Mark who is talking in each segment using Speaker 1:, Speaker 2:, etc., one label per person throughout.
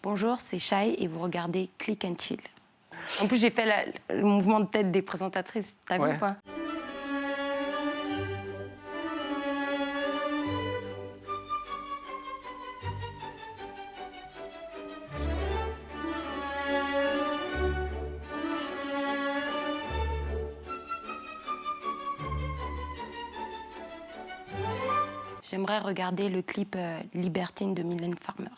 Speaker 1: Bonjour, c'est Shai et vous regardez Click and Chill. En plus, j'ai fait le mouvement de tête des présentatrices. T'as vu ou pas? J'aimerais regarder le clip Libertine de Mylène Farmer.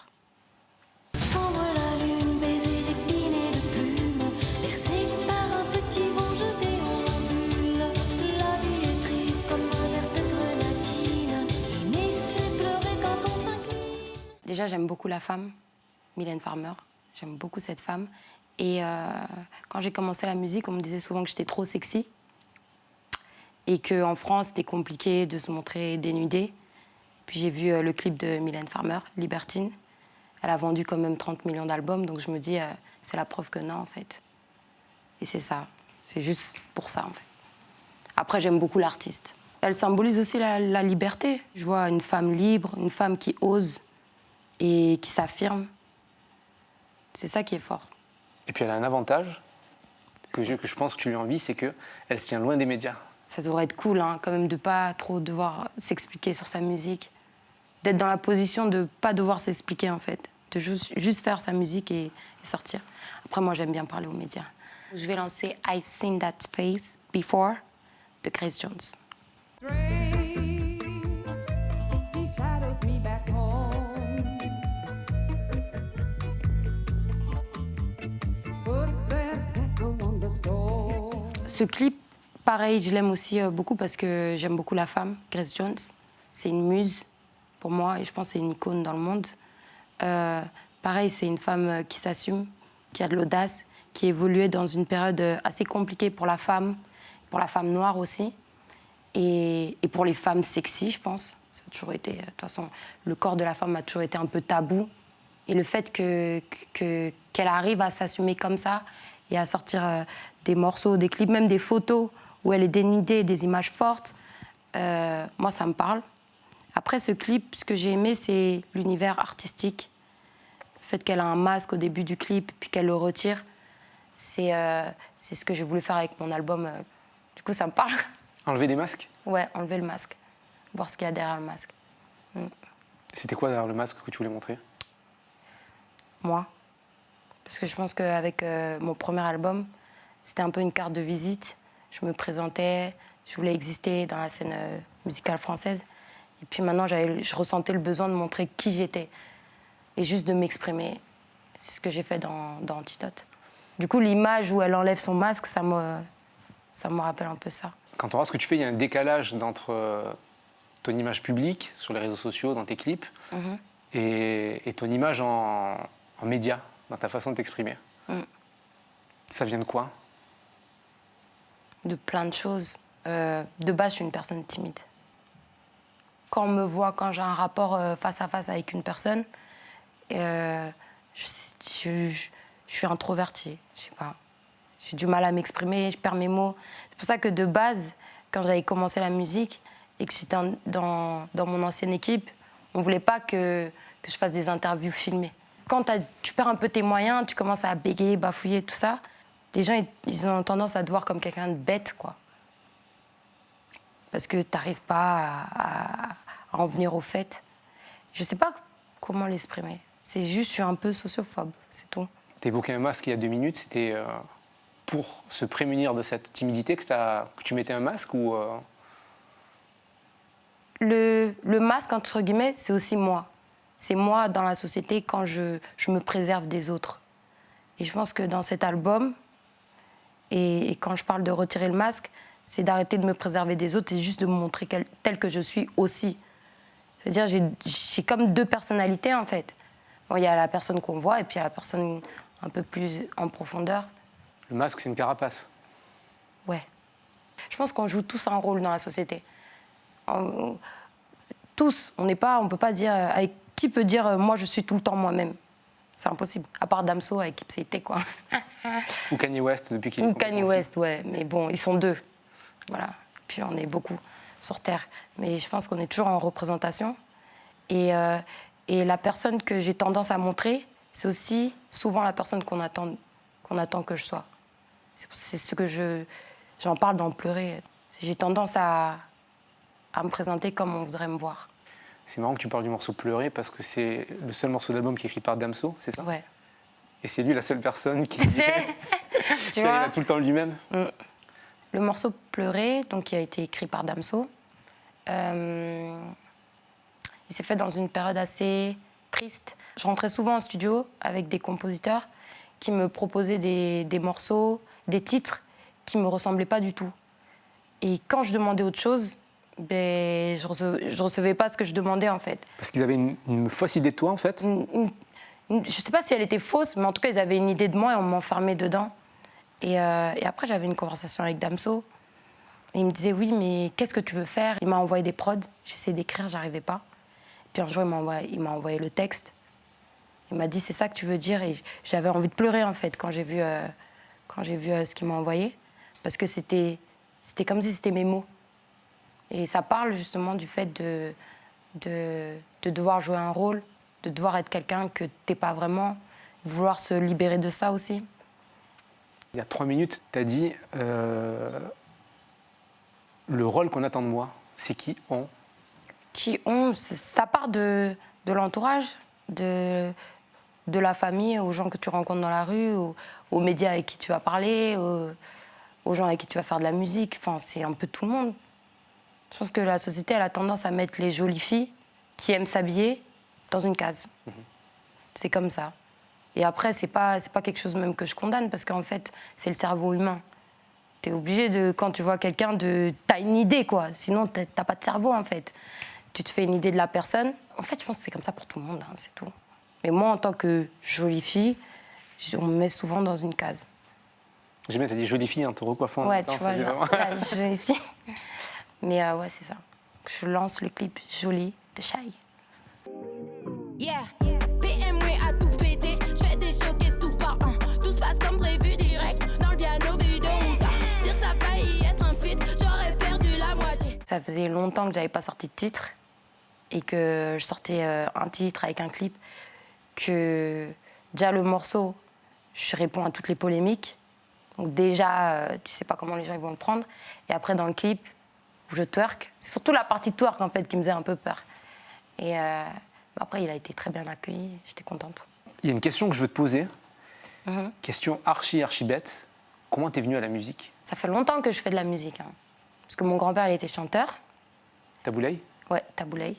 Speaker 2: Fendre la lune, baiser des pines et de plumes, bercé par un petit vent jeté en bulle. La vie est triste comme un verre de grenadine, aimer c'est pleurer quand on s'incline.
Speaker 1: Déjà, j'aime beaucoup la femme, Mylène Farmer. J'aime beaucoup cette femme. Et quand j'ai commencé la musique, on me disait souvent que j'étais trop sexy. Et qu'en France, c'était compliqué de se montrer dénudée. Puis j'ai vu le clip de Mylène Farmer, Libertine. Elle a vendu quand même 30 millions d'albums, donc je me dis, c'est la preuve que non, en fait. Et c'est ça, c'est juste pour ça, en fait. Après, j'aime beaucoup l'artiste. Elle symbolise aussi la liberté. Je vois une femme libre, une femme qui ose et qui s'affirme. C'est ça qui est fort.
Speaker 3: Et puis elle a un avantage que je pense que tu lui envies, c'est qu'elle se tient loin des médias.
Speaker 1: Ça devrait être cool, hein, quand même, de pas trop devoir s'expliquer sur sa musique. D'être dans la position de pas devoir s'expliquer, en fait. De juste faire sa musique et sortir. Après, moi, j'aime bien parler aux médias. Je vais lancer I've Seen That Face Before de Grace Jones. Ce clip, pareil, je l'aime aussi beaucoup parce que j'aime beaucoup la femme, Grace Jones. C'est une muse pour moi et je pense que c'est une icône dans le monde. Pareil, c'est une femme qui s'assume, qui a de l'audace, qui évoluait dans une période assez compliquée pour la femme noire aussi, et pour les femmes sexy, je pense. Ça a toujours été, de toute façon, le corps de la femme a toujours été un peu tabou. Et le fait qu'elle arrive à s'assumer comme ça et à sortir des morceaux, des clips, même des photos où elle est dénudée, des images fortes, moi, ça me parle. Après, ce clip, ce que j'ai aimé, c'est l'univers artistique. Le fait qu'elle a un masque au début du clip, puis qu'elle le retire, c'est ce que j'ai voulu faire avec mon album. Du coup, ça me parle.
Speaker 3: Enlever des masques?
Speaker 1: Ouais, enlever le masque. Voir ce qu'il y a derrière le masque.
Speaker 3: C'était quoi derrière le masque que tu voulais montrer?
Speaker 1: Moi. Parce que je pense qu'avec mon premier album, c'était un peu une carte de visite. Je me présentais, je voulais exister dans la scène musicale française. Et puis maintenant, je ressentais le besoin de montrer qui j'étais. Et juste de m'exprimer. C'est ce que j'ai fait dans Antidote. Du coup, l'image où elle enlève son masque, ça me rappelle un peu ça.
Speaker 3: Quand on voit ce que tu fais, il y a un décalage entre ton image publique sur les réseaux sociaux, dans tes clips, et ton image en média, dans ta façon de t'exprimer. Ça vient de quoi?
Speaker 1: De plein de choses. De base, je suis une personne timide. Quand on me voit, quand j'ai un rapport face à face avec une personne, je suis introvertie, je sais pas. J'ai du mal à m'exprimer, je perds mes mots. C'est pour ça que de base, quand j'avais commencé la musique et que j'étais dans mon ancienne équipe, on voulait pas que je fasse des interviews filmées. Quand tu perds un peu tes moyens, tu commences à bégayer, bafouiller, tout ça, les gens, ils ont tendance à te voir comme quelqu'un de bête, quoi. Parce que tu n'arrives pas à en venir au fait. Je sais pas comment l'exprimer. C'est juste, je suis un peu sociophobe, c'est tout.
Speaker 3: Tu évoquais un masque il y a 2 minutes, c'était pour se prémunir de cette timidité que tu mettais un masque ou
Speaker 1: Le masque, entre guillemets, c'est aussi moi. C'est moi dans la société quand je me préserve des autres. Et je pense que dans cet album, et quand je parle de retirer le masque, c'est d'arrêter de me préserver des autres et juste de me montrer telle que je suis aussi. C'est-à-dire, j'ai comme 2 personnalités, en fait. Bon, il y a la personne qu'on voit et puis il y a la personne un peu plus en profondeur.
Speaker 3: le masque, c'est une carapace?
Speaker 1: Ouais. Je pense qu'on joue tous un rôle dans la société. Tous. On peut pas dire... qui peut dire moi, je suis tout le temps moi-même? C'est impossible. À part Damso avec Ipséité, quoi.
Speaker 3: Ou Kanye West, depuis qu'il est
Speaker 1: Ou
Speaker 3: complètement
Speaker 1: Kanye
Speaker 3: fou.
Speaker 1: West, ouais. Mais bon, ils sont 2. Voilà. Puis on est beaucoup sur Terre. Mais je pense qu'on est toujours en représentation. Et la personne que j'ai tendance à montrer, c'est aussi souvent la personne qu'on attend que je sois. C'est ce que j'en parle dans Pleurer. J'ai tendance à me présenter comme on voudrait me voir.
Speaker 3: C'est marrant que tu parles du morceau Pleurer parce que c'est le seul morceau d'album qui est écrit par Damso, c'est ça?
Speaker 1: Ouais.
Speaker 3: Et c'est lui la seule personne qui
Speaker 1: Tu
Speaker 3: il
Speaker 1: vois,
Speaker 3: a tout le temps lui-même.
Speaker 1: le morceau Pleurer, donc, qui a été écrit par Damso, il s'est fait dans une période assez triste. Je rentrais souvent en studio avec des compositeurs qui me proposaient des morceaux, des titres qui ne me ressemblaient pas du tout. Et quand je demandais autre chose, ben, je recevais pas ce que je demandais, en fait.
Speaker 3: Parce qu'ils avaient une fausse idée de toi, en fait.
Speaker 1: Je ne sais pas si elle était fausse, mais en tout cas, ils avaient une idée de moi et on m'enfermait dedans. Et après, j'avais une conversation avec Damso. Et il me disait, oui, mais qu'est-ce que tu veux faire? Il m'a envoyé des prods. J'essayais d'écrire, j'arrivais pas. Puis un jour, il m'a envoyé le texte. Il m'a dit, c'est ça que tu veux dire? Et j'avais envie de pleurer, en fait, quand j'ai vu ce qu'il m'a envoyé. Parce que c'était comme si c'était mes mots. Et ça parle justement du fait de devoir jouer un rôle, de devoir être quelqu'un que t'es pas vraiment, vouloir se libérer de ça aussi.
Speaker 3: Il y a 3 minutes, tu as dit le rôle qu'on attend de moi, c'est qui on?
Speaker 1: Ça part de l'entourage, de la famille, aux gens que tu rencontres dans la rue, aux médias avec qui tu vas parler, aux gens avec qui tu vas faire de la musique. Enfin, c'est un peu tout le monde. Je pense que la société, elle a tendance à mettre les jolies filles qui aiment s'habiller dans une case. C'est comme ça. Et après, c'est pas quelque chose même que je condamne, parce qu'en fait, c'est le cerveau humain. T'es obligé de, quand tu vois quelqu'un, t'as une idée, quoi. Sinon, t'as pas de cerveau, en fait. Tu te fais une idée de la personne. En fait, je pense que c'est comme ça pour tout le monde, hein, c'est tout. Mais moi, en tant que jolie fille, on me met souvent dans une case.
Speaker 3: J'ai bien, t'as dit jolie fille en te recoiffant.
Speaker 1: Ouais,
Speaker 3: en même temps,
Speaker 1: tu vois,
Speaker 3: ça dit
Speaker 1: genre,
Speaker 3: vraiment-
Speaker 1: la jolie fille. Mais ouais, c'est ça. Je lance le clip Jolie de Shai.
Speaker 4: Yeah, BMW a tout pété, je fais des showcases tout par un. Tout se passe comme prévu direct, dans le piano vidéo. Dire ça failli être un feat, j'aurais perdu la moitié.
Speaker 1: Ça faisait longtemps que j'avais pas sorti de titre et que je sortais un titre avec un clip. Que déjà le morceau, je réponds à toutes les polémiques. Donc déjà, tu sais pas comment les gens ils vont le prendre. Et après dans le clip, où je twerk, c'est surtout la partie twerk en fait qui me faisait un peu peur. Et après, il a été très bien accueilli, j'étais contente.
Speaker 3: Il y a une question que je veux te poser. Question archi bête. Comment t'es venue à la musique?
Speaker 1: Ça fait longtemps que je fais de la musique, hein. Parce que mon grand-père, il était chanteur.
Speaker 3: Taboulay,
Speaker 1: Ouais, Taboulay.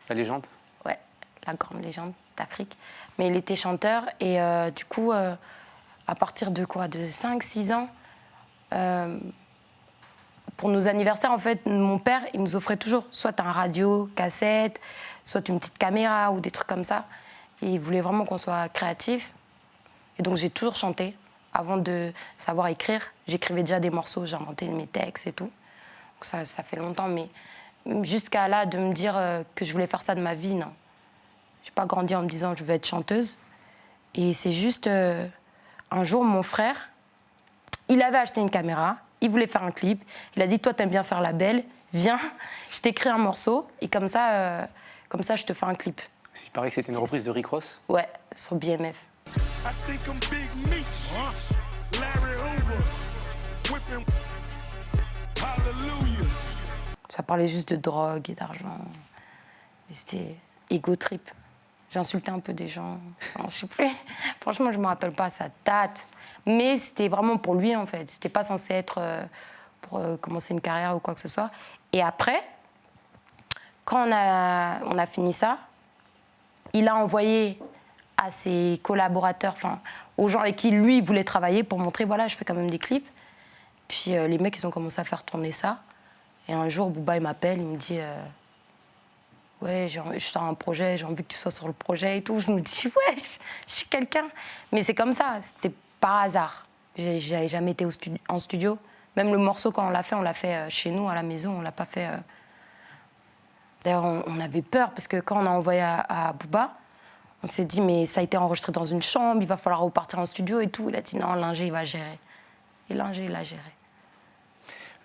Speaker 3: la légende?
Speaker 1: Ouais, la grande légende d'Afrique. Mais il était chanteur et du coup, à partir de quoi? De 5-6 ans, pour nos anniversaires, en fait, mon père, il nous offrait toujours soit un radio, cassette, soit une petite caméra ou des trucs comme ça. Et il voulait vraiment qu'on soit créatifs. Et donc j'ai toujours chanté. Avant de savoir écrire, j'écrivais déjà des morceaux, j'inventais mes textes et tout. Donc ça fait longtemps, mais jusqu'à là, de me dire que je voulais faire ça de ma vie, non. Je n'ai pas grandi en me disant je veux être chanteuse. Et c'est juste un jour, mon frère, il avait acheté une caméra, il voulait faire un clip. Il a dit, toi, t'aimes bien faire la belle, viens, je t'écris un morceau et comme ça, je te fais un clip.
Speaker 3: Il paraît que c'était une reprise de Rick Ross.
Speaker 1: Ouais, sur BMF.
Speaker 5: I think I'm Big Meech, Larry Hoover, whipping, hallelujah.
Speaker 1: Ça parlait juste de drogue et d'argent. Et c'était ego trip. J'insultais un peu des gens. Enfin, je sais plus. Franchement, je me rappelle pas, ça date. Mais c'était vraiment pour lui, en fait. C'était pas censé être pour commencer une carrière ou quoi que ce soit. Et après, quand on a fini ça, il a envoyé à ses collaborateurs, enfin, aux gens avec qui lui voulait travailler pour montrer, voilà, je fais quand même des clips. Puis les mecs, ils ont commencé à faire tourner ça. Et un jour, Booba, il m'appelle, il me dit... ouais, je sors un projet, j'ai envie que tu sois sur le projet et tout. Je me dis, ouais, je suis quelqu'un. Mais c'est comme ça, c'était par hasard. J'avais jamais été en studio. Même le morceau, quand on l'a fait chez nous, à la maison, on l'a pas fait... D'ailleurs, on avait peur, parce que quand on a envoyé à Booba, on s'est dit, mais ça a été enregistré dans une chambre, il va falloir repartir en studio et tout. Il a dit, non, Linger, il va gérer. Et Linger, il a géré.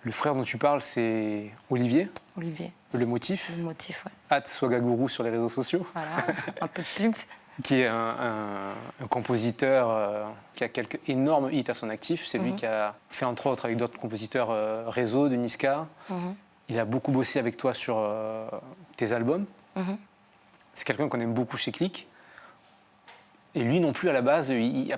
Speaker 3: Le frère dont tu parles, c'est Olivier.
Speaker 1: Olivier,
Speaker 3: Le motif.
Speaker 1: le motif, ouais.
Speaker 3: @Swagagourou sur les réseaux sociaux.
Speaker 1: Voilà, un peu de pub.
Speaker 3: qui est un compositeur qui a quelques énormes hits à son actif. C'est lui qui a fait, entre autres, avec d'autres compositeurs, Réseau de Niska. Il a beaucoup bossé avec toi sur tes albums. C'est quelqu'un qu'on aime beaucoup chez Click. Et lui non plus, à la base, il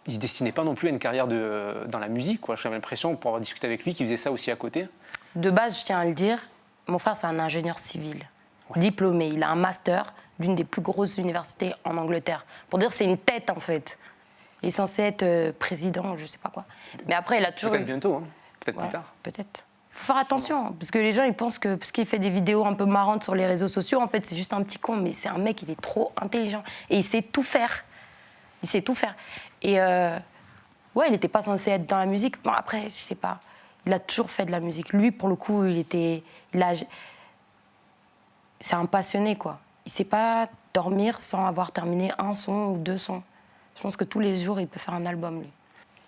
Speaker 3: se destinait pas non plus à une carrière dans la musique, quoi. J'avais l'impression, pour avoir discuté avec lui, qu'il faisait ça aussi à côté.
Speaker 1: De base, je tiens à le dire, mon frère, c'est un ingénieur civil, diplômé. Il a un master d'une des plus grosses universités en Angleterre. Pour dire, c'est une tête, en fait. Il est censé être président, je sais pas quoi. Mais après, il a toujours...
Speaker 3: Peut-être bientôt, hein. Peut-être plus tard.
Speaker 1: Peut-être. Il faut faire attention, parce que les gens, ils pensent que parce qu'il fait des vidéos un peu marrantes sur les réseaux sociaux, en fait, c'est juste un petit con. Mais c'est un mec, il est trop intelligent. Et il sait tout faire. Il sait tout faire. Et ouais, il n'était pas censé être dans la musique. Bon, après, je sais pas. Il a toujours fait de la musique. Lui, pour le coup, c'est un passionné, quoi. Il ne sait pas dormir sans avoir terminé un son ou 2 sons. Je pense que tous les jours, il peut faire un album, lui.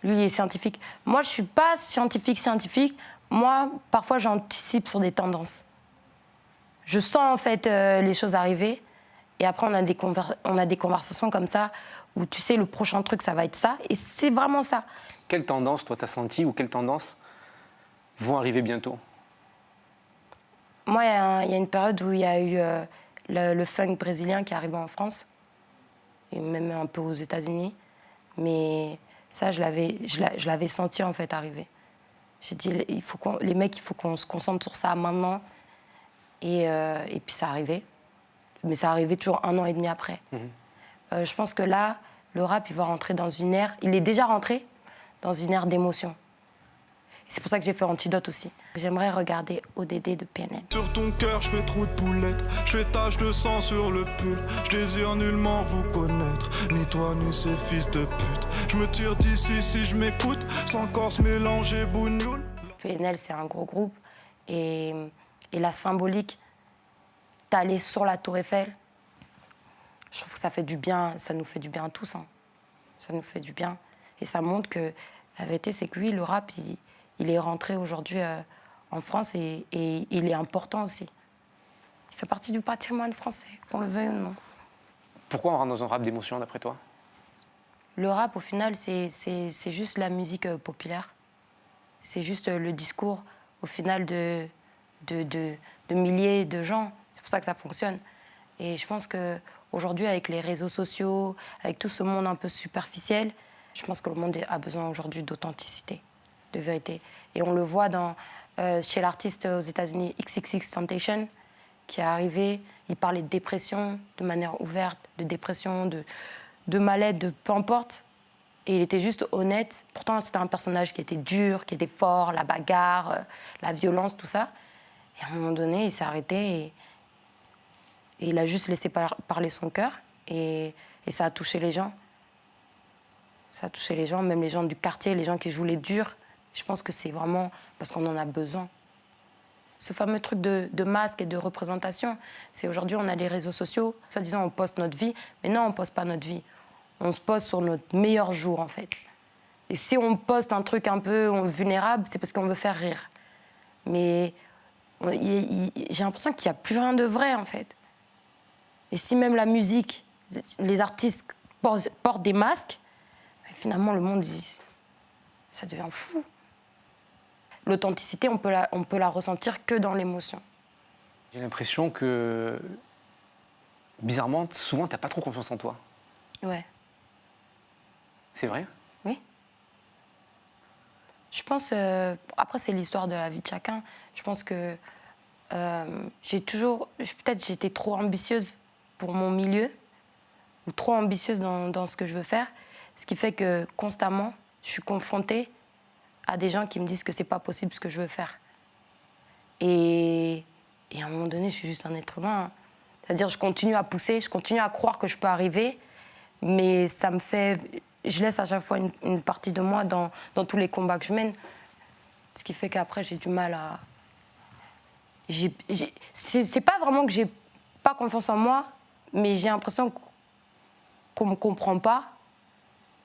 Speaker 1: Lui, il est scientifique. Moi, je ne suis pas scientifique. Moi, parfois, j'anticipe sur des tendances. Je sens, en fait, les choses arriver. Et après, on a des conversations comme ça, où tu sais, le prochain truc, ça va être ça. Et c'est vraiment ça.
Speaker 3: Quelle tendance, toi, t'as senti, ou quelles tendances vont arriver bientôt?
Speaker 1: Moi, il y a une période où il y a eu le funk brésilien qui est arrivé en France, et même un peu aux États-Unis. Mais ça, je l'avais senti, en fait, arriver. J'ai dit, les mecs, il faut qu'on se concentre sur ça maintenant. Et puis, ça arrivait. Mais ça arrivait toujours 1 an et demi après. Je pense que là, le rap, il va rentrer dans une ère... Il est déjà rentré dans une ère d'émotion. Et c'est pour ça que j'ai fait Antidote aussi. J'aimerais regarder ODD de PNL.
Speaker 6: Sur ton cœur, je fais trop de poulettes. Je fais tache de sang sur le pull. Je désire nullement vous connaître. Ni toi, ni ces fils de pute. Je me tire d'ici si je m'écoute. Sans corse mélanger bougnoule.
Speaker 1: PNL, c'est un gros groupe. Et la symbolique d'aller sur la Tour Eiffel, je trouve que ça fait du bien. Ça nous fait du bien à tous. Hein. Ça nous fait du bien. Et ça montre que la vérité, c'est que oui, le rap, il est rentré aujourd'hui en France et il est important aussi. Il fait partie du patrimoine français, qu'on le veuille ou non.
Speaker 3: Pourquoi on rentre dans un rap d'émotion, d'après toi?
Speaker 1: Le rap, au final, c'est juste la musique populaire. C'est juste le discours, au final, de milliers de gens. C'est pour ça que ça fonctionne. Et je pense qu'aujourd'hui, avec les réseaux sociaux, avec tout ce monde un peu superficiel, je pense que le monde a besoin aujourd'hui d'authenticité, de vérité. Et on le voit chez l'artiste aux États-Unis XXXTentacion, qui est arrivé, il parlait de dépression de manière ouverte, de dépression, de mal-être, de peu importe. Et il était juste honnête. Pourtant, c'était un personnage qui était dur, qui était fort, la bagarre, la violence, tout ça. Et à un moment donné, il s'est arrêté et il a juste laissé parler son cœur. Et ça a touché les gens. Ça a touché les gens, même les gens du quartier, les gens qui jouent les durs. Je pense que c'est vraiment parce qu'on en a besoin. Ce fameux truc de masque et de représentation, c'est aujourd'hui, on a les réseaux sociaux. Soi-disant, on poste notre vie. Mais non, on ne poste pas notre vie. On se poste sur notre meilleur jour, en fait. Et si on poste un truc un peu vulnérable, c'est parce qu'on veut faire rire. Mais j'ai l'impression qu'il n'y a plus rien de vrai, en fait. Et si même la musique, les artistes portent des masques, finalement, le monde, ça devient fou. L'authenticité, on peut la ressentir que dans l'émotion.
Speaker 3: J'ai l'impression que, bizarrement, souvent, tu n'as pas trop confiance en toi.
Speaker 1: Ouais.
Speaker 3: C'est vrai?
Speaker 1: Oui. Je pense... après, c'est l'histoire de la vie de chacun. Je pense que j'ai toujours... Peut-être j'étais trop ambitieuse pour mon milieu, ou trop ambitieuse dans ce que je veux faire, ce qui fait que, constamment, je suis confrontée à des gens qui me disent que c'est pas possible ce que je veux faire. Et à un moment donné, je suis juste un être humain. C'est-à-dire, je continue à pousser, je continue à croire que je peux arriver, mais ça me fait... Je laisse à chaque fois une partie de moi dans tous les combats que je mène, ce qui fait qu'après, j'ai du mal à... C'est pas vraiment que j'ai pas confiance en moi, mais j'ai l'impression qu'on me comprend pas.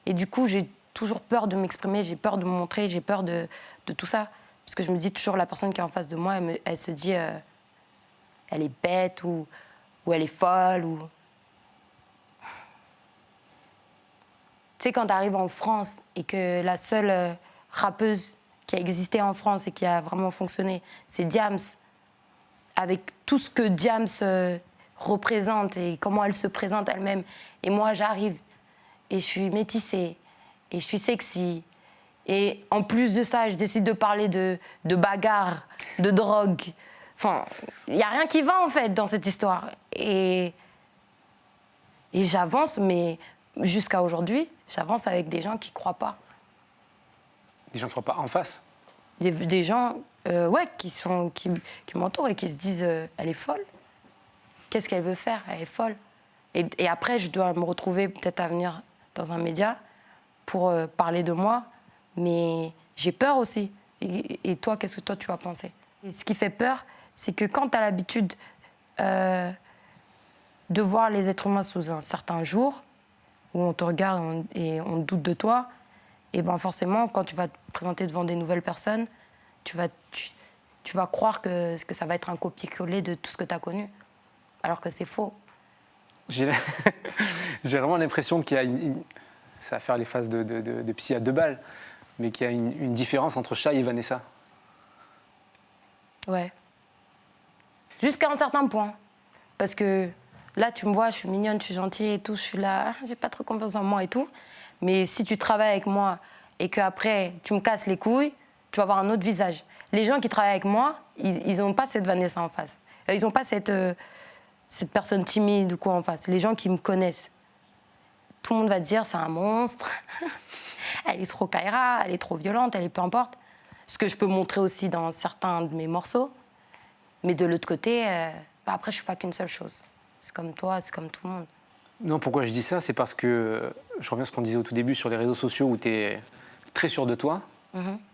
Speaker 1: Et du coup, j'ai toujours peur de m'exprimer, j'ai peur de me montrer, j'ai peur de tout ça. Parce que je me dis toujours, la personne qui est en face de moi, elle se dit, elle est bête ou elle est folle. Tu sais, quand tu arrives en France et que la seule rappeuse qui a existé en France et qui a vraiment fonctionné, c'est Diams, avec tout ce que Diams représente et comment elle se présente elle-même. Et moi, j'arrive et je suis métissée et je suis sexy. Et en plus de ça, je décide de parler de bagarre, de drogue. Enfin, il n'y a rien qui va, en fait, dans cette histoire. Et j'avance, mais jusqu'à aujourd'hui, j'avance avec des gens qui ne croient pas.
Speaker 3: Des gens qui ne croient pas en face.
Speaker 1: Des gens qui m'entourent et qui se disent elle est folle. Qu'est-ce qu'elle veut faire? Elle est folle. Et après, je dois me retrouver peut-être à venir dans un média pour parler de moi. Mais j'ai peur aussi. Et toi, qu'est-ce que toi, tu vas penser? Et ce qui fait peur, c'est que quand tu as l'habitude de voir les êtres humains sous un certain jour, où on te regarde et on doute de toi, et ben forcément, quand tu vas te présenter devant des nouvelles personnes, tu vas croire que ça va être un copier-coller de tout ce que tu as connu, alors que c'est faux.
Speaker 3: J'ai vraiment l'impression qu'il y a ça va faire les phases de psy à 2 balles, mais qu'il y a une différence entre Shai et Vanessa.
Speaker 1: Ouais. Jusqu'à un certain point. Parce que là, tu me vois, je suis mignonne, je suis gentille et tout, je suis là, j'ai pas trop confiance en moi et tout. Mais si tu travailles avec moi et qu'après, tu me casses les couilles, tu vas avoir un autre visage. Les gens qui travaillent avec moi, ils n'ont pas cette Vanessa en face. Ils n'ont pas cette personne timide ou quoi en face. Les gens qui me connaissent, tout le monde va dire, c'est un monstre. Elle est trop Kaira, elle est trop violente, elle est peu importe. Ce que je peux montrer aussi dans certains de mes morceaux. Mais de l'autre côté, après, je ne suis pas qu'une seule chose. C'est comme toi, c'est comme tout le monde.
Speaker 3: Non, pourquoi je dis ça? C'est parce que, je reviens à ce qu'on disait au tout début sur les réseaux sociaux où tu es très sûr de toi,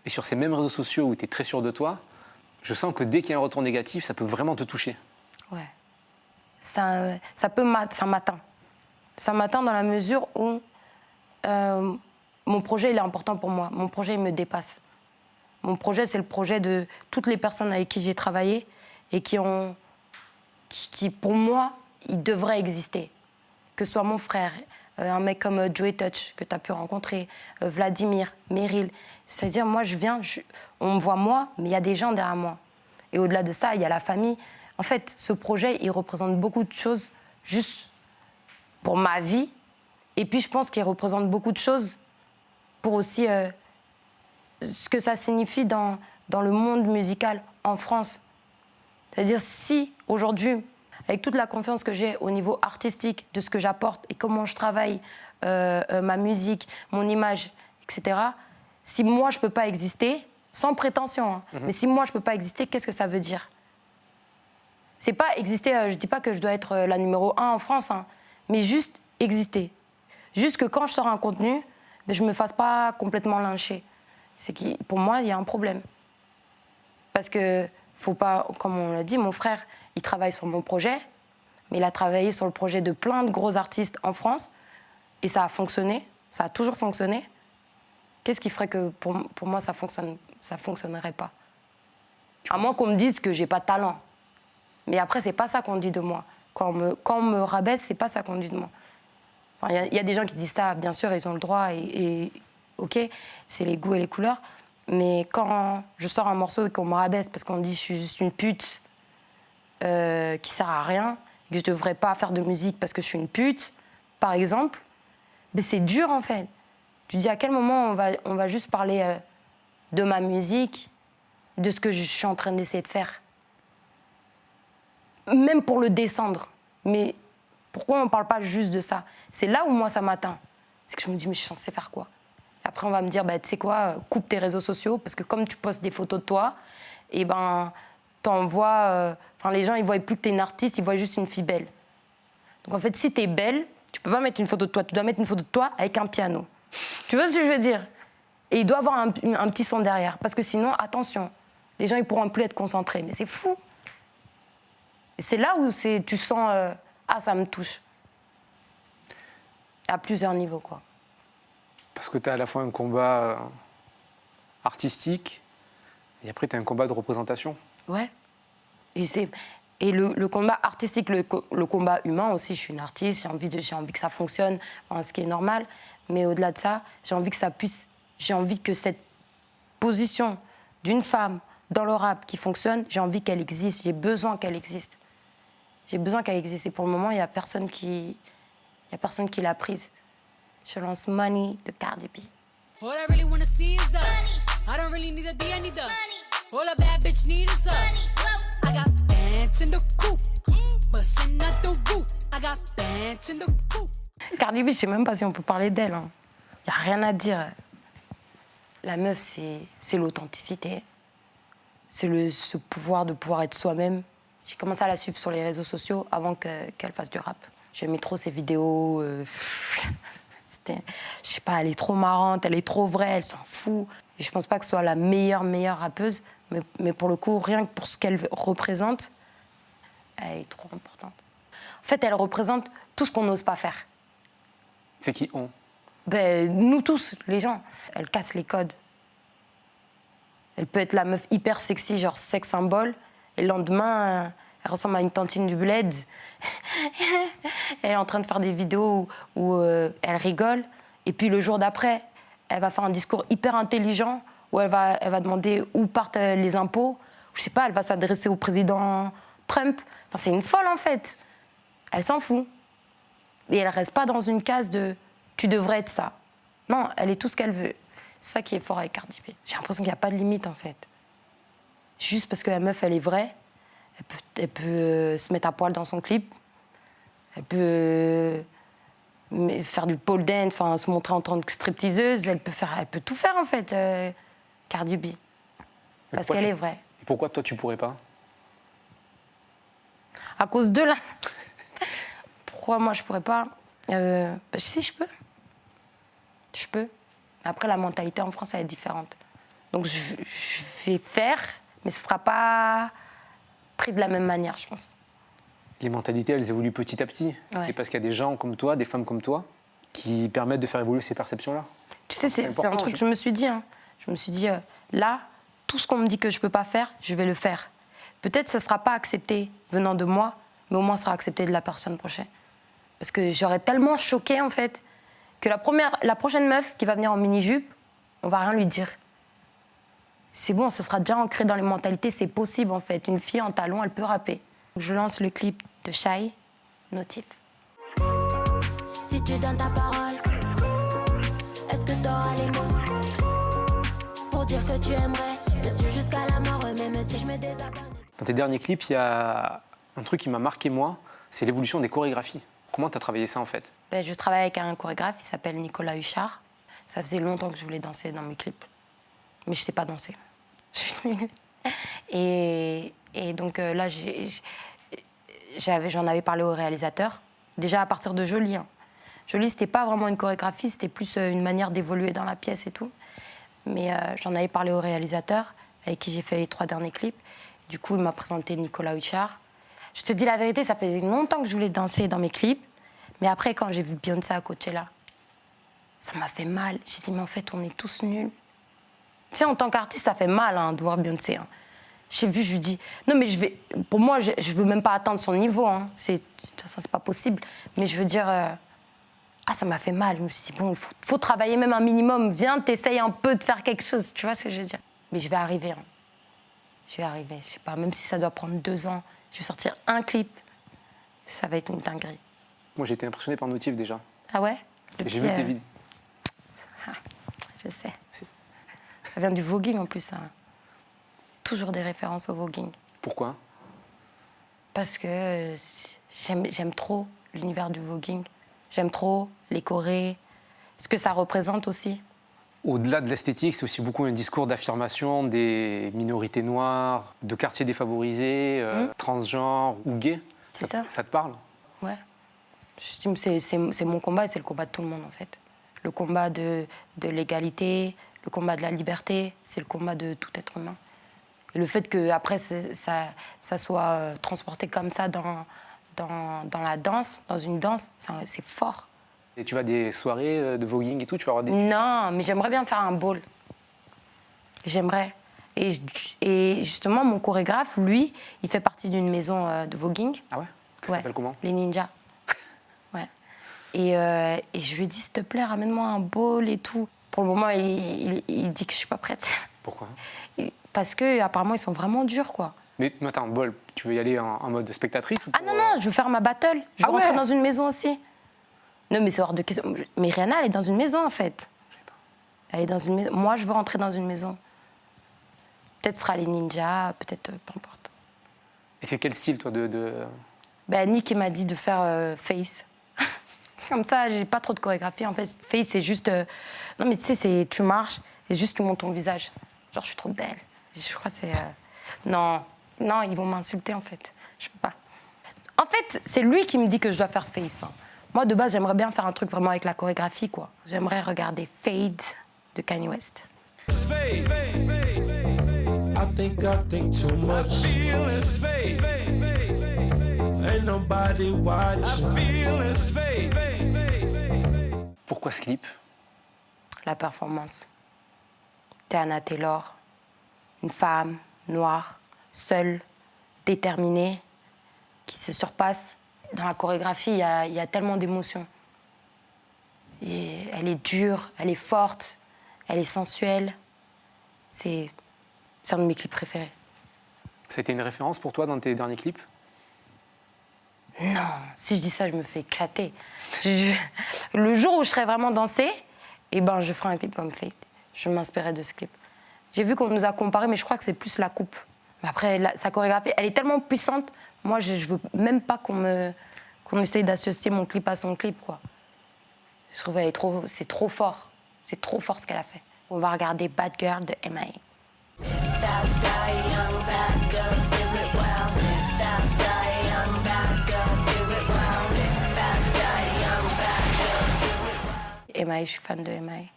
Speaker 3: et sur ces mêmes réseaux sociaux où tu es très sûr de toi, je sens que dès qu'il y a un retour négatif, ça peut vraiment te toucher.
Speaker 1: Ouais. Ça m'atteint. Ça m'atteint dans la mesure où mon projet, il est important pour moi. Mon projet, il me dépasse. Mon projet, c'est le projet de toutes les personnes avec qui j'ai travaillé et qui, pour moi, ils devraient exister. Que ce soit mon frère, un mec comme Joey Touch, que tu as pu rencontrer, Vladimir, Meryl. C'est-à-dire, moi, on me voit moi, mais il y a des gens derrière moi. Et au-delà de ça, il y a la famille. En fait, ce projet, il représente beaucoup de choses juste pour ma vie. Et puis, je pense qu'il représente beaucoup de choses pour aussi ce que ça signifie dans le monde musical en France. C'est-à-dire, si aujourd'hui, avec toute la confiance que j'ai au niveau artistique, de ce que j'apporte et comment je travaille, ma musique, mon image, etc., si moi, je ne peux pas exister, sans prétention, hein, mais si moi, je ne peux pas exister, qu'est-ce que ça veut dire? C'est pas exister, je ne dis pas que je dois être la numéro 1 en France, hein, mais juste exister. Juste que quand je sors un contenu, ben, je ne me fasse pas complètement lyncher. C'est que, pour moi, il y a un problème. Parce que, faut pas, comme on l'a dit, mon frère, il travaille sur mon projet, mais il a travaillé sur le projet de plein de gros artistes en France, et ça a fonctionné, ça a toujours fonctionné. Qu'est-ce qui ferait que pour moi, ça fonctionnerait pas? À moins qu'on me dise que j'ai pas de talent. Mais après, c'est pas ça qu'on dit de moi. Quand on me rabaisse, c'est pas ça qu'on dit de moi. Enfin, y a des gens qui disent ça, bien sûr, ils ont le droit, et ok, c'est les goûts et les couleurs. Mais quand je sors un morceau et qu'on me rabaisse parce qu'on dit que je suis juste une pute qui sert à rien, et que je devrais pas faire de musique parce que je suis une pute, par exemple, ben c'est dur en fait. Tu dis à quel moment on va juste parler de ma musique, de ce que je suis en train d'essayer de faire. Même pour le descendre. Mais pourquoi on ne parle pas juste de ça? C'est là où moi ça m'atteint. C'est que je me dis, mais je suis censée faire quoi? Après, on va me dire, bah, tu sais quoi, coupe tes réseaux sociaux, parce que comme tu postes des photos de toi, et ben, t'envoies... les gens, ils ne voient plus que tu es une artiste, ils voient juste une fille belle. Donc en fait, si tu es belle, tu ne peux pas mettre une photo de toi, tu dois mettre une photo de toi avec un piano. Tu vois ce que je veux dire? Et il doit avoir un petit son derrière, parce que sinon, attention, les gens, ils ne pourront plus être concentrés. Mais c'est fou. Et c'est là où tu sens, ça me touche. À plusieurs niveaux, quoi.
Speaker 3: Parce que tu as à la fois un combat artistique et après tu as un combat de représentation.
Speaker 1: Ouais. Et le combat artistique, le combat humain aussi, je suis une artiste, j'ai envie que ça fonctionne, ce qui est normal. Mais au-delà de ça, j'ai envie que cette position d'une femme dans le rap qui fonctionne, j'ai envie qu'elle existe, j'ai besoin qu'elle existe. J'ai besoin qu'elle existe. Et pour le moment, il n'y a personne qui l'a prise. Je lance Money de Cardi B.
Speaker 4: All I really wanna see is the I don't really need a D, I need the all a bad bitch need is the I got bands in the coop, bustin' out the roof. I got bands in the coop.
Speaker 1: Cardi B, je sais même pas si on peut parler d'elle. Il n'y a rien à dire. La meuf, c'est l'authenticité. C'est ce pouvoir de pouvoir être soi-même. J'ai commencé à la suivre sur les réseaux sociaux avant qu'elle fasse du rap. J'aimais trop ses vidéos. Je sais pas, elle est trop marrante, elle est trop vraie, elle s'en fout. Et je pense pas que ce soit la meilleure rappeuse, mais pour le coup, rien que pour ce qu'elle représente, elle est trop importante. En fait, elle représente tout ce qu'on n'ose pas faire.
Speaker 3: C'est qui on?
Speaker 1: Ben, nous tous, les gens. Elle casse les codes. Elle peut être la meuf hyper sexy, genre sex symbole, et le lendemain, elle ressemble à une tantine du bled. Elle est en train de faire des vidéos où elle rigole, et puis le jour d'après, elle va faire un discours hyper intelligent, où elle va demander où partent les impôts. Je sais pas, elle va s'adresser au président Trump. Enfin, c'est une folle, en fait. Elle s'en fout. Et elle reste pas dans une case de « tu devrais être ça ». Non, elle est tout ce qu'elle veut. C'est ça qui est fort avec Cardi B. J'ai l'impression qu'il n'y a pas de limite, en fait. Juste parce que la meuf, elle est vraie, elle peut se mettre à poil dans son clip, elle peut faire du pole dance, enfin, se montrer en tant que stripteaseuse, elle peut tout faire, en fait, Cardi B. Parce qu'elle est vraie.
Speaker 3: Et pourquoi toi, tu pourrais pas?
Speaker 1: À cause de là. Pourquoi moi, je pourrais pas Si, je peux. Je peux. Après, la mentalité en France, elle est différente. Donc, je vais faire, mais ce ne sera pas pris de la même manière, je pense.
Speaker 3: Les mentalités, elles évoluent petit à petit.
Speaker 1: Ouais.
Speaker 3: C'est parce qu'il y a des gens comme toi, des femmes comme toi, qui permettent de faire évoluer ces perceptions-là.
Speaker 1: Tu sais, c'est un truc que je me suis dit. Hein. Je me suis dit, là, tout ce qu'on me dit que je ne peux pas faire, je vais le faire. Peut-être que ce ne sera pas accepté venant de moi, mais au moins ce sera accepté de la personne prochaine. Parce que j'aurais tellement choqué, en fait, que la prochaine meuf qui va venir en mini-jupe, on va rien lui dire. C'est bon, ce sera déjà ancré dans les mentalités, c'est possible, en fait. Une fille en talons, elle peut rapper. Je lance le clip de Shai, Notif.
Speaker 2: Si tu donnes ta parole, est-ce que t'auras les mots pour dire que tu aimerais me suivre jusqu'à la mort, même si je me désabonne?
Speaker 3: Dans tes derniers clips, il y a un truc qui m'a marqué, moi, c'est l'évolution des chorégraphies. Comment tu as travaillé ça, en fait?
Speaker 1: Je travaille avec un chorégraphe, il s'appelle Nicolas Huchard. Ça faisait longtemps que je voulais danser dans mes clips. Mais je ne sais pas danser. Je suis nulle. Et donc là, j'en avais parlé au réalisateur. Déjà à partir de Jolie. Hein. Jolie, ce n'était pas vraiment une chorégraphie, c'était plus une manière d'évoluer dans la pièce et tout. Mais j'en avais parlé au réalisateur, avec qui j'ai fait les 3 derniers clips. Du coup, il m'a présenté Nicolas Huchard. Je te dis la vérité, ça faisait longtemps que je voulais danser dans mes clips. Mais après, quand j'ai vu Beyoncé à Coachella, ça m'a fait mal. J'ai dit, mais en fait, on est tous nuls. Tu sais, en tant qu'artiste, ça fait mal de voir Beyoncé. Hein. J'ai vu, je lui dis, non, mais pour moi, je ne veux même pas atteindre son niveau. Hein. De toute façon, c'est pas possible. Mais je veux dire, ça m'a fait mal. Je me suis dit, bon, il faut travailler même un minimum. Viens, t'essayes un peu de faire quelque chose. Tu vois ce que je veux dire? Mais je vais arriver. Hein. Je vais arriver. Je sais pas, même si ça doit prendre 2 ans, je vais sortir un clip. Ça va être une dinguerie.
Speaker 3: Moi, j'ai été impressionné par Notif, déjà.
Speaker 1: Ah ouais?
Speaker 3: J'ai vu tes vidéos.
Speaker 1: Je sais. Ça vient du voguing en plus. Hein. Toujours des références au voguing.
Speaker 3: Pourquoi?
Speaker 1: Parce que j'aime trop l'univers du voguing. J'aime trop les chorés, ce que ça représente aussi.
Speaker 3: Au-delà de l'esthétique, c'est aussi beaucoup un discours d'affirmation des minorités noires, de quartiers défavorisés, transgenres ou gays.
Speaker 1: C'est ça.
Speaker 3: Ça te parle?
Speaker 1: Ouais. J'estime que c'est mon combat et c'est le combat de tout le monde, en fait. Le combat de l'égalité, le combat de la liberté, c'est le combat de tout être humain. Et le fait qu'après, ça soit transporté comme ça dans la danse, dans une danse, c'est fort.
Speaker 3: Et tu vas à des soirées de voguing et tout, tu vas avoir des...
Speaker 1: Non, mais j'aimerais bien faire un ball. J'aimerais. Et justement, mon chorégraphe, lui, il fait partie d'une maison de voguing.
Speaker 3: Ah ouais? Ça s'appelle comment?
Speaker 1: Les Ninjas. Ouais. Et je lui ai dit, s'il te plaît, ramène-moi un bowl et tout. Pour le moment, il dit que je suis pas prête.
Speaker 3: Pourquoi?
Speaker 1: Parce qu'apparemment, ils sont vraiment durs, quoi.
Speaker 3: Mais attends, Bol, tu veux y aller en mode spectatrice ou
Speaker 1: Ah non, non, je veux faire ma battle. Je veux
Speaker 3: Ah
Speaker 1: rentrer
Speaker 3: ouais
Speaker 1: dans une maison aussi. Non, mais c'est hors de question. Mais Rihanna, elle est dans une maison, en fait. Elle est dans une maison. Moi, je veux rentrer dans une maison. Peut-être ce sera les ninjas, peut-être, peu importe.
Speaker 3: Et c'est quel style, toi, de...
Speaker 1: Ben, Nick, il m'a dit de faire Face. Comme ça, j'ai pas trop de chorégraphie. En fait, Face, c'est juste... Non, mais tu sais, tu marches et juste tu montes ton visage. Genre, je suis trop belle. Je crois que c'est... Non, non, ils vont m'insulter, en fait. Je peux pas. En fait, c'est lui qui me dit que je dois faire Face. Hein. Moi, de base, j'aimerais bien faire un truc vraiment avec la chorégraphie, quoi. J'aimerais regarder Fade de Kanye West.
Speaker 7: I think too much. Ain't nobody watching.
Speaker 3: Pourquoi ce clip?
Speaker 1: La performance. Teyana Taylor, une femme noire, seule, déterminée, qui se surpasse. Dans la chorégraphie, il y a tellement d'émotions. Elle est dure, elle est forte, elle est sensuelle. C'est un de mes clips préférés.
Speaker 3: Ça a été une référence pour toi dans tes derniers clips?
Speaker 1: Non, si je dis ça, je me fais éclater. Le jour où je serai vraiment dansée, eh ben, je ferai un clip comme Fate. Je m'inspirerai de ce clip. J'ai vu qu'on nous a comparé, mais je crois que c'est plus la coupe. Mais après, sa chorégraphie, elle est tellement puissante. Moi, je veux même pas qu'on essaye d'associer mon clip à son clip, quoi. Je trouve que c'est trop fort. C'est trop fort ce qu'elle a fait. On va regarder Bad Girl de M.I.A. M.I.A, je suis fan de M.I.A.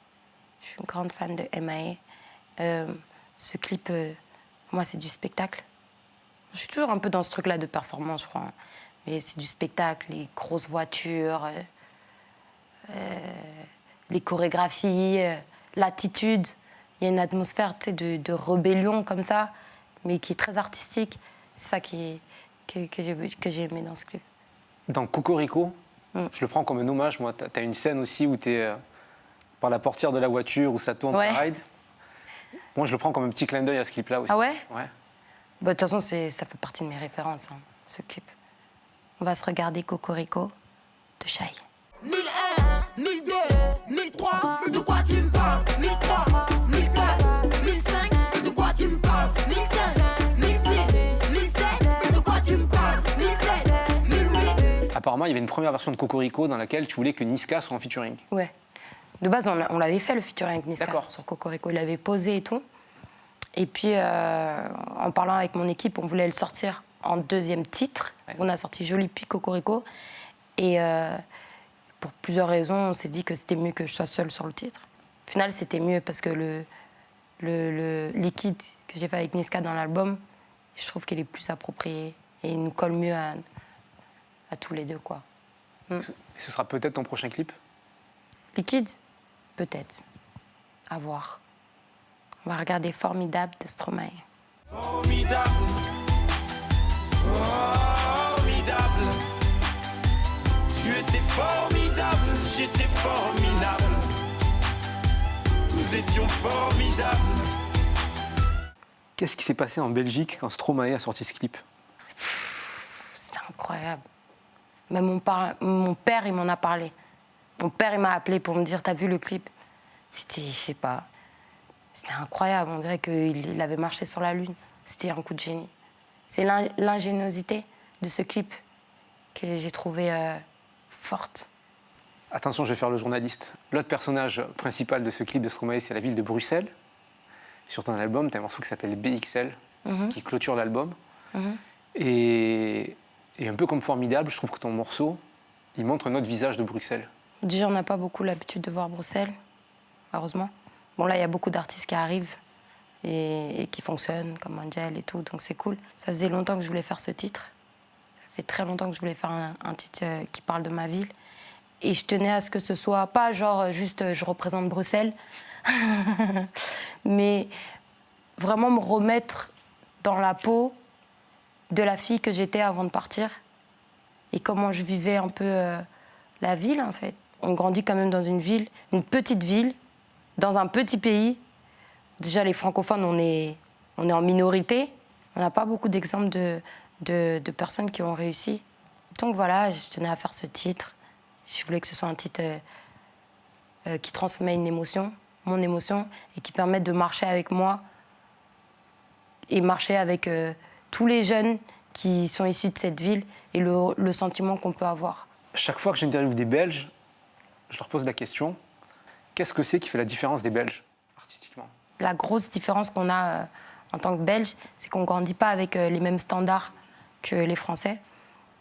Speaker 1: Je suis une grande fan de M.I.A. Ce clip, pour moi, c'est du spectacle. Je suis toujours un peu dans ce truc-là de performance, je crois. Hein. Mais c'est du spectacle, les grosses voitures, les chorégraphies, l'attitude. Il y a une atmosphère, tu sais, de rébellion comme ça, mais qui est très artistique. C'est ça que j'ai aimé dans ce clip.
Speaker 3: Dans Cocorico, je le prends comme un hommage. Moi, tu as une scène aussi où tu es par la portière de la voiture, où ça tourne,
Speaker 1: Ouais.
Speaker 3: ça ride. Moi, je le prends comme un petit clin d'œil à ce clip-là aussi.
Speaker 1: Ah ouais?
Speaker 3: Ouais.
Speaker 1: Bah, de toute façon, ça fait partie de mes références, hein, ce clip. On va se regarder Cocorico de Shai.
Speaker 4: 1001, 1002, 1003, de quoi tu me parles? 1003, 1004, 1005, de quoi tu me parles? 1005, 1006, 1007, de quoi tu me parles? 1007, 1008.
Speaker 3: Apparemment, il y avait une première version de Cocorico dans laquelle tu voulais que Niska soit en featuring.
Speaker 1: Ouais. De base, on l'avait fait, le featuring avec Niska,
Speaker 3: D'accord.
Speaker 1: sur Cocorico. Il l'avait posé et tout. Et puis, en parlant avec mon équipe, on voulait le sortir en deuxième titre.
Speaker 3: Ouais.
Speaker 1: On a sorti Jolie puis Cocorico. Et pour plusieurs raisons, on s'est dit que c'était mieux que je sois seule sur le titre. Au final, c'était mieux parce que le liquide que j'ai fait avec Niska dans l'album, je trouve qu'il est plus approprié et il nous colle mieux à tous les deux, quoi.
Speaker 3: Et ce sera peut-être ton prochain clip?
Speaker 1: Liquide? Peut-être. À voir. On va regarder Formidable de Stromae.
Speaker 7: Formidable, formidable. Tu étais formidable, j'étais formidable. Nous étions formidables.
Speaker 3: Qu'est-ce qui s'est passé en Belgique quand Stromae a sorti ce clip?
Speaker 1: C'était incroyable. Même mon père, il m'en a parlé. Mon père, il m'a appelé pour me dire, t'as vu le clip? C'était, je sais pas, c'était incroyable. On dirait qu'il avait marché sur la lune. C'était un coup de génie. C'est l'ingéniosité de ce clip que j'ai trouvé forte.
Speaker 3: Attention, je vais faire le journaliste. L'autre personnage principal de ce clip de Stromae, c'est la ville de Bruxelles. Sur ton album, tu as un morceau qui s'appelle BXL, qui clôture l'album. Et un peu comme Formidable, je trouve que ton morceau, il montre un autre visage de Bruxelles.
Speaker 1: Déjà, on n'a pas beaucoup l'habitude de voir Bruxelles, heureusement. Bon, là, il y a beaucoup d'artistes qui arrivent et qui fonctionnent, comme Angel et tout, donc c'est cool. Ça faisait longtemps que je voulais faire ce titre. Ça fait très longtemps que je voulais faire un titre qui parle de ma ville. Et je tenais à ce que ce soit pas genre juste je représente Bruxelles, mais vraiment me remettre dans la peau de la fille que j'étais avant de partir et comment je vivais un peu la ville, en fait. On grandit quand même dans une ville, une petite ville, dans un petit pays. Déjà, les francophones, on est en minorité. On n'a pas beaucoup d'exemples de personnes qui ont réussi. Donc voilà, je tenais à faire ce titre. Je voulais que ce soit un titre qui transmet une émotion, mon émotion, et qui permette de marcher avec moi et marcher avec tous les jeunes qui sont issus de cette ville et le sentiment qu'on peut avoir.
Speaker 3: Chaque fois que j'interviewe des Belges, je leur pose la question, qu'est-ce que c'est qui fait la différence des Belges, artistiquement?
Speaker 1: La grosse différence qu'on a en tant que Belge, c'est qu'on ne grandit pas avec les mêmes standards que les Français.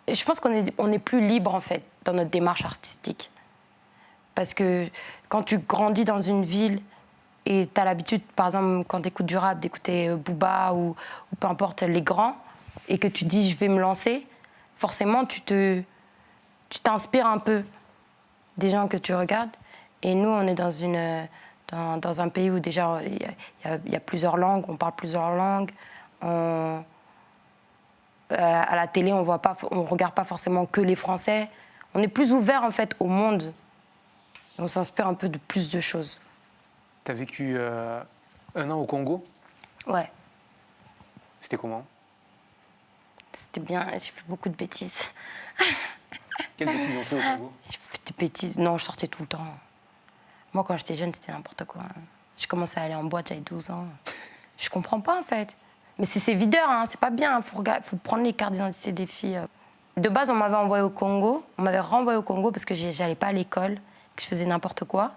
Speaker 1: Et je pense qu'on est plus libre, en fait, dans notre démarche artistique. Parce que quand tu grandis dans une ville et tu as l'habitude, par exemple, quand tu écoutes du rap, d'écouter Booba ou peu importe les grands, et que tu dis « je vais me lancer », forcément, tu t'inspires un peu des gens que tu regardes. Et nous, on est dans un pays où déjà il y a plusieurs langues, on parle plusieurs langues. À la télé, on regarde pas forcément que les Français. On est plus ouvert en fait au monde. Et on s'inspire un peu de plus de choses.
Speaker 3: T'as vécu 1 an au Congo?
Speaker 1: Ouais.
Speaker 3: C'était comment?
Speaker 1: C'était bien, j'ai fait beaucoup de bêtises.
Speaker 3: Quelles bêtises ont fait au Congo?
Speaker 1: J'ai fait des bêtises, non, je sortais tout le temps. Moi, quand j'étais jeune, c'était n'importe quoi. Je commençais à aller en boîte, j'avais 12 ans. Je comprends pas, en fait. Mais c'est videur, hein, c'est pas bien. Faut prendre les cartes d'identité des filles. De base, on m'avait envoyé au Congo. On m'avait renvoyé au Congo parce que j'allais pas à l'école, que je faisais n'importe quoi.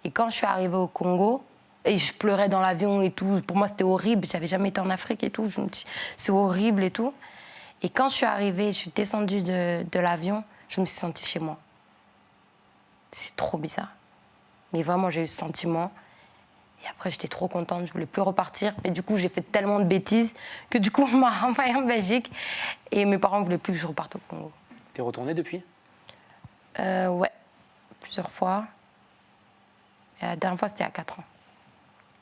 Speaker 1: Et quand je suis arrivée au Congo, et je pleurais dans l'avion et tout, pour moi, c'était horrible. J'avais jamais été en Afrique et tout. Je me dis, c'est horrible et tout. Et quand je suis arrivée, je suis descendue de l'avion, je me suis sentie chez moi. C'est trop bizarre. Mais vraiment, j'ai eu ce sentiment. Et après, j'étais trop contente, je voulais plus repartir. Et du coup, j'ai fait tellement de bêtises que du coup, on m'a renvoyée en Belgique. Et mes parents ne voulaient plus que je reparte au Congo.
Speaker 3: T'es retournée depuis?
Speaker 1: Ouais, plusieurs fois. Et la dernière fois, c'était à 4 ans.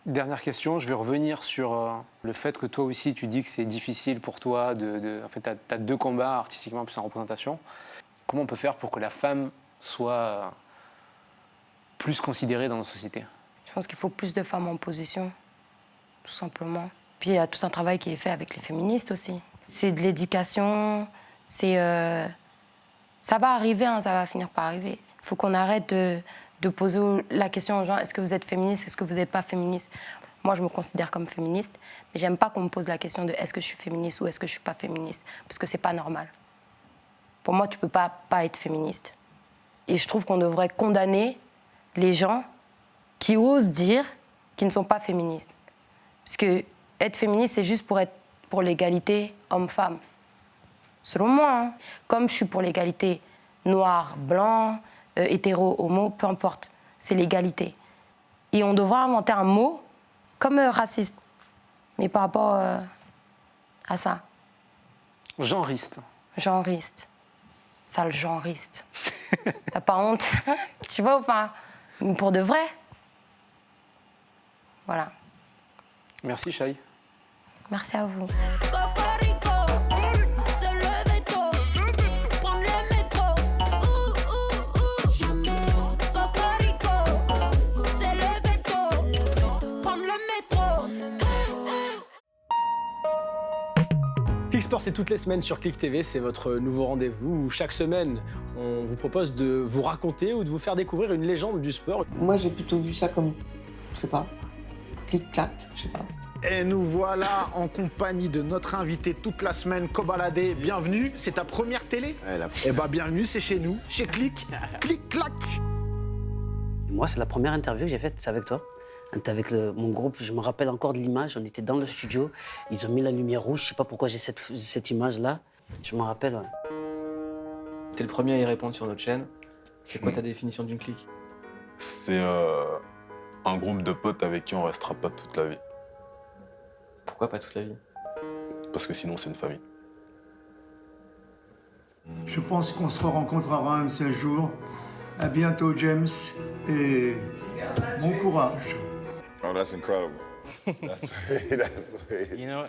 Speaker 3: Dernière question, je vais revenir sur le fait que toi aussi, tu dis que c'est difficile pour toi en fait, tu as 2 combats artistiquement plus en représentation. Comment on peut faire pour que la femme soit plus considérée dans nos sociétés?
Speaker 1: Je pense qu'il faut plus de femmes en position, tout simplement. Puis il y a tout un travail qui est fait avec les féministes aussi. C'est de l'éducation, ça va arriver, hein, ça va finir par arriver. Il faut qu'on arrête de poser la question aux gens, est-ce que vous êtes féministe, est-ce que vous n'êtes pas féministe? Moi, je me considère comme féministe, mais j'aime pas qu'on me pose la question de est-ce que je suis féministe ou est-ce que je suis pas féministe, parce que c'est pas normal. Pour moi, tu peux pas être féministe. Et je trouve qu'on devrait condamner les gens qui osent dire qu'ils ne sont pas féministes. Parce que être féministe, c'est juste pour l'égalité homme-femme. Selon moi, hein. Comme je suis pour l'égalité noir, blanc, hétéro, homo, peu importe, c'est l'égalité. Et on devrait inventer un mot comme raciste, mais par rapport à ça.
Speaker 3: Genriste.
Speaker 1: Genriste. Sale genriste. T'as pas honte? Tu vois ou pas? Mais pour de vrai. Voilà.
Speaker 3: Merci, Shai.
Speaker 1: Merci à vous.
Speaker 4: Cocorico, se lever tôt, prendre le métro. Cocorico, se lever tôt, prendre le métro.
Speaker 8: Click Sport, c'est toutes les semaines sur Click TV, c'est votre nouveau rendez-vous où chaque semaine, on vous propose de vous raconter ou de vous faire découvrir une légende du sport.
Speaker 9: Moi, j'ai plutôt vu ça comme, je sais pas, clic-clac, je sais pas.
Speaker 10: Et nous voilà en compagnie de notre invité toute la semaine, Kobalade. Bienvenue, c'est ta première télé? Eh bah bienvenue, c'est chez nous, chez Click. Clic-clac.
Speaker 11: Moi, c'est la première interview que j'ai faite, c'est avec toi. On était avec mon groupe, je me rappelle encore de l'image, on était dans le studio, ils ont mis la lumière rouge, je sais pas pourquoi j'ai cette image-là, je m'en rappelle. Ouais.
Speaker 12: T'es le premier à y répondre sur notre chaîne. C'est quoi ta définition d'une clique?
Speaker 13: C'est un groupe de potes avec qui on restera pas toute la vie.
Speaker 12: Pourquoi pas toute la vie?
Speaker 13: Parce que sinon, c'est une famille.
Speaker 14: Je pense qu'on se rencontrera un seul jour. À bientôt, James, et bon courage.
Speaker 15: Oh, that's incredible. That's sweet.
Speaker 12: You know,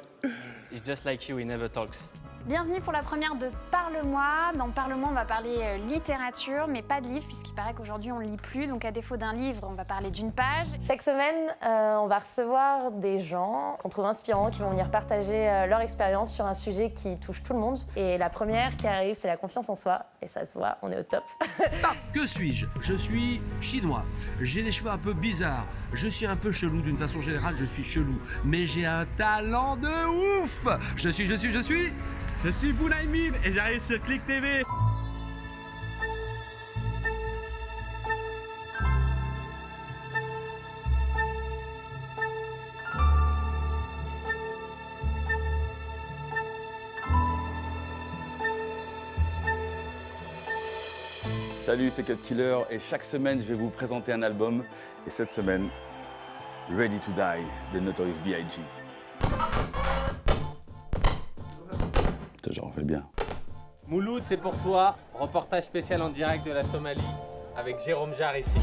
Speaker 12: it's just like you, he never talks.
Speaker 15: Bienvenue pour la première de Parle-moi. Dans Parle-moi, on va parler littérature, mais pas de livre, puisqu'il paraît qu'aujourd'hui on lit plus. Donc à défaut d'un livre, on va parler d'une page.
Speaker 16: Chaque semaine, on va recevoir des gens qu'on trouve inspirants, qui vont venir partager leur expérience sur un sujet qui touche tout le monde. Et la première qui arrive, c'est la confiance en soi. Et ça se voit, on est au top.
Speaker 17: Que suis-je? Je suis chinois. J'ai les cheveux un peu bizarres. Je suis un peu chelou. D'une façon générale, je suis chelou. Mais j'ai un talent de ouf. Je suis Bounaïmin et j'arrive sur Click TV.
Speaker 18: Salut, c'est Cut Killer et chaque semaine, je vais vous présenter un album. Et cette semaine, Ready to Die de Notorious B.I.G. J'en fais bien.
Speaker 19: Mouloud, c'est pour toi. Reportage spécial en direct de la Somalie avec Jérôme Jarre ici.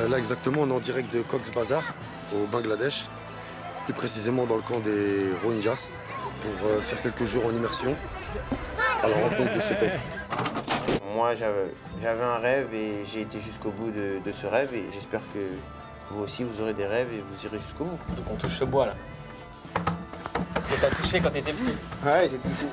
Speaker 20: Là exactement, on est en direct de Cox's Bazar au Bangladesh, plus précisément dans le camp des Rohingyas, pour faire quelques jours en immersion à la rencontre de ces peuples.
Speaker 21: Moi, j'avais un rêve et j'ai été jusqu'au bout de ce rêve et j'espère que vous aussi, vous aurez des rêves et vous irez jusqu'au bout.
Speaker 19: Donc on touche ce bois là. Que t'as touché quand t'étais petit.
Speaker 21: Ouais, j'ai touché.